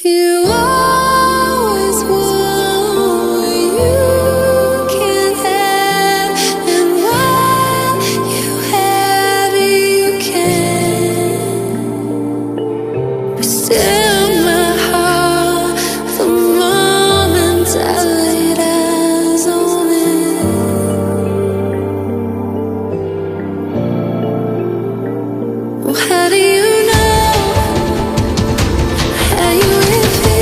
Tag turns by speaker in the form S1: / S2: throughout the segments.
S1: You always want what you can't have, and while you have it, you can. But still, my heart, the moment I laid eyes on it. Well, how do you know how you will feel?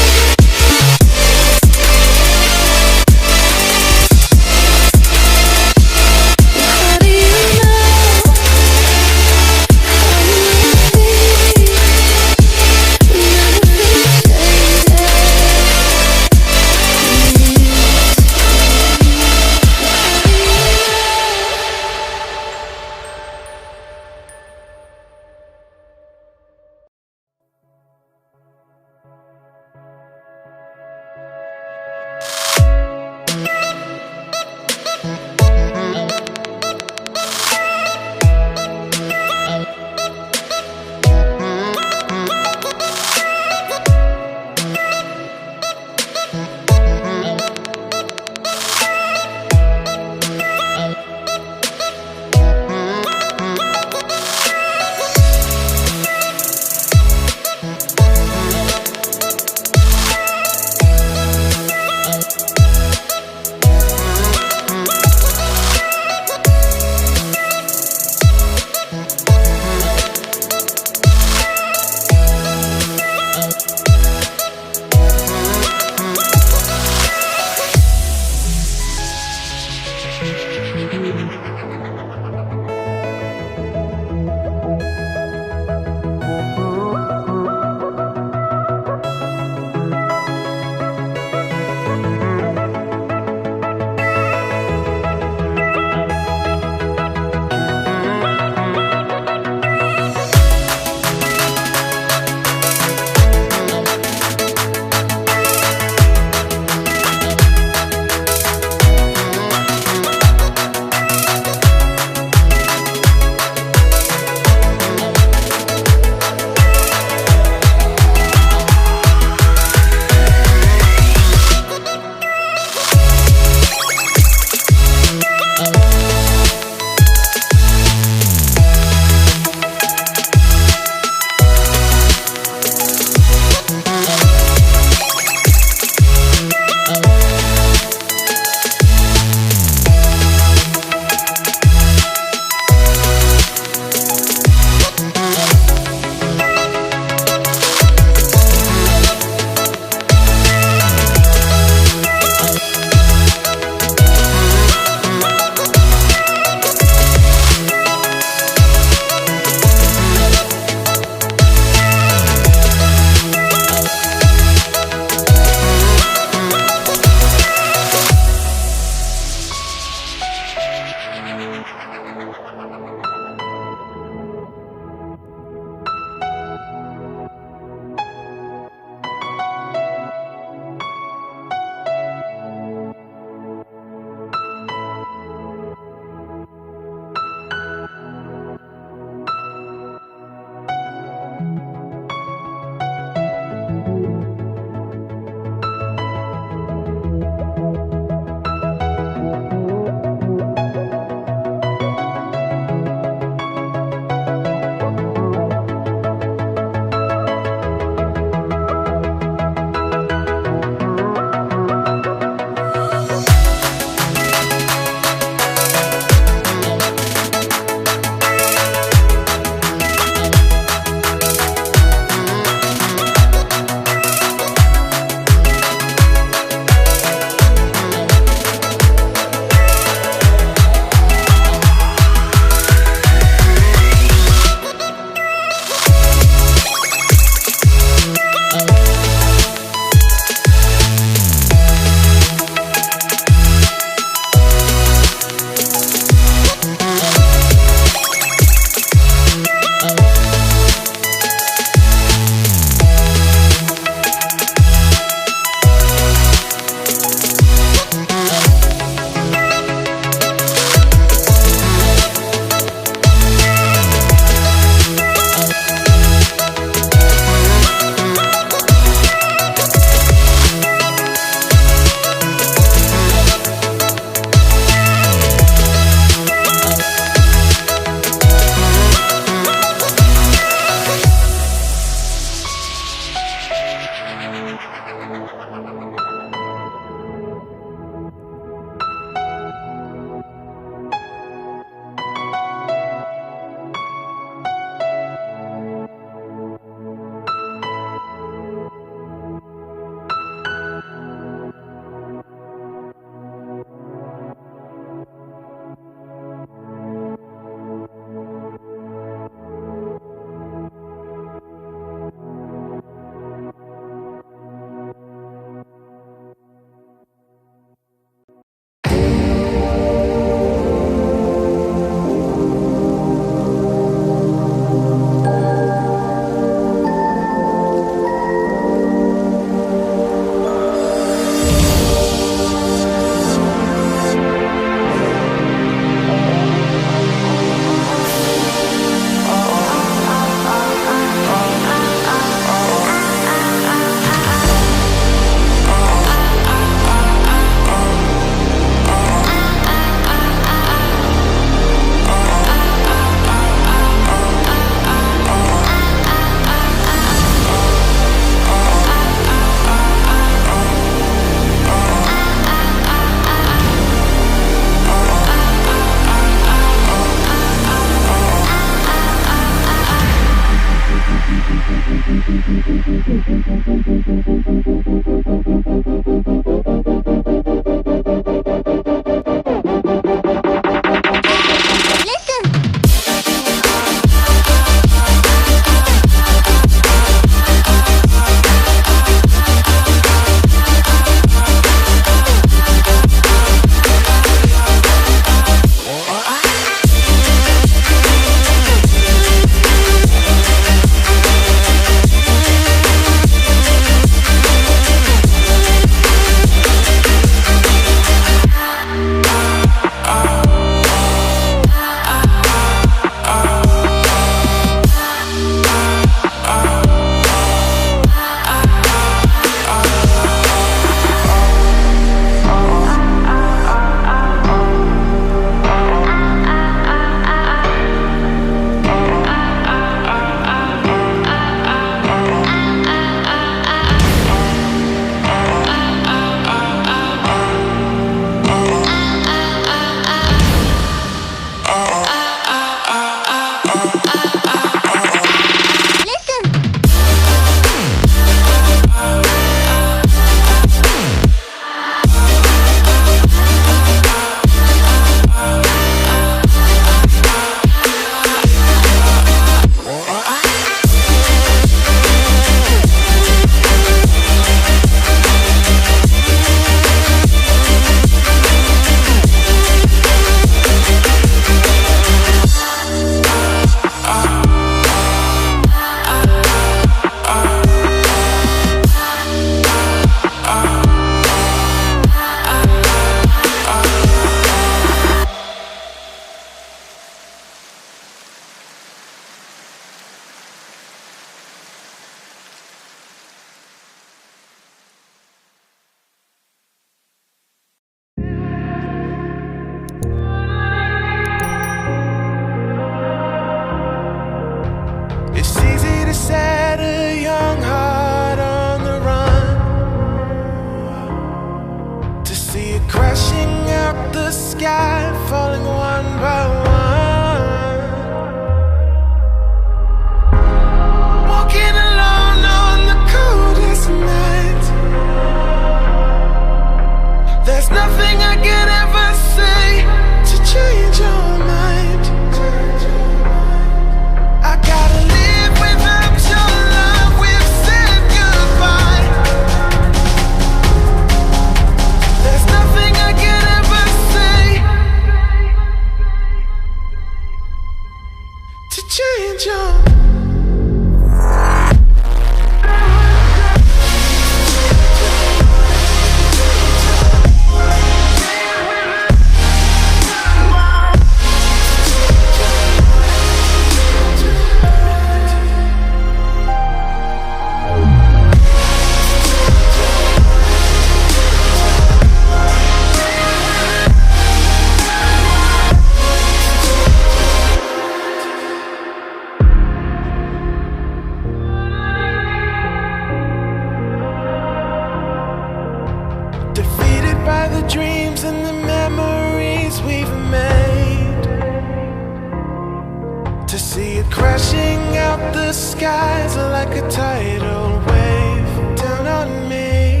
S2: skies are like a tidal wave down on me.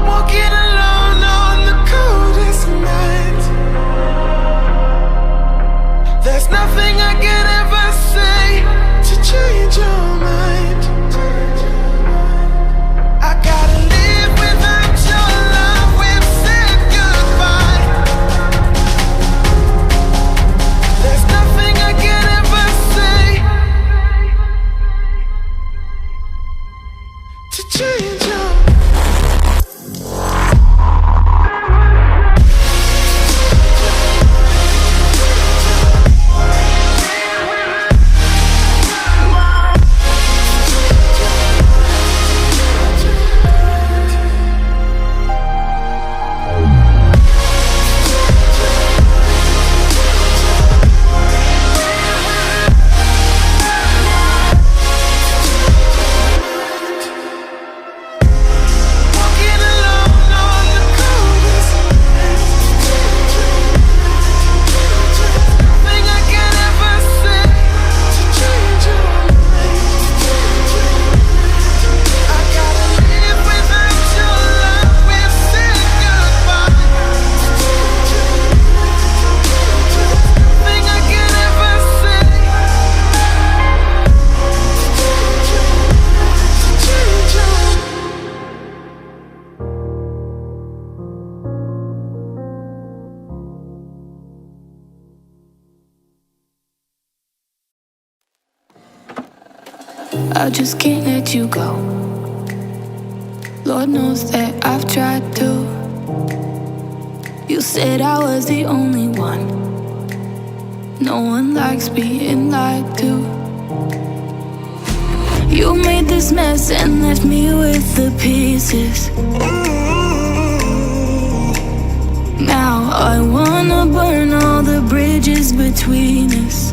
S2: Walking alone on the coldest night. There's nothing I can ever say to change your mind. I gotta live without your love. We've said goodbye. There's nothing I can ever say to change your mind.
S1: I just can't let you go. Lord knows that I've tried to. You said I was the only one. No one likes being lied to. You made this mess and left me with the pieces. Now I wanna burn all the bridges between us.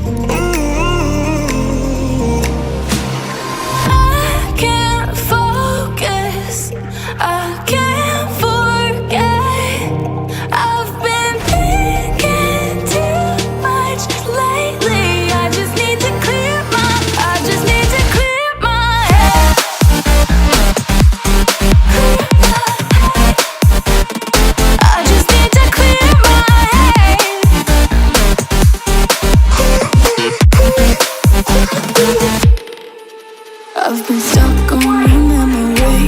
S1: I can't forget. I've been thinking too much lately. I just need to clear my head. I just need to clear my head. I've been stuck on your memory,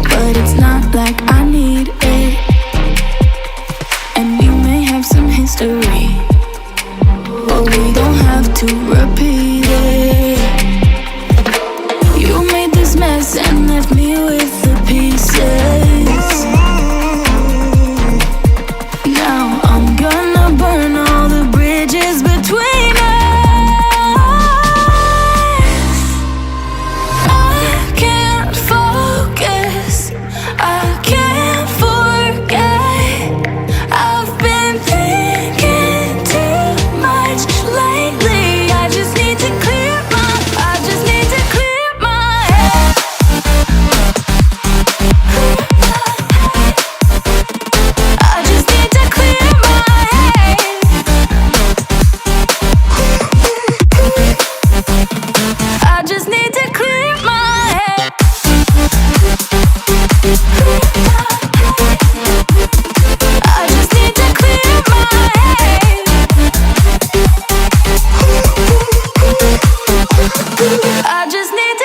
S1: but it's not like I need it. And we may have some history, but we don't have to repeat it. You made this mess and left me with the pieces. Now I'm gonna burn all the bridges between us. I just need to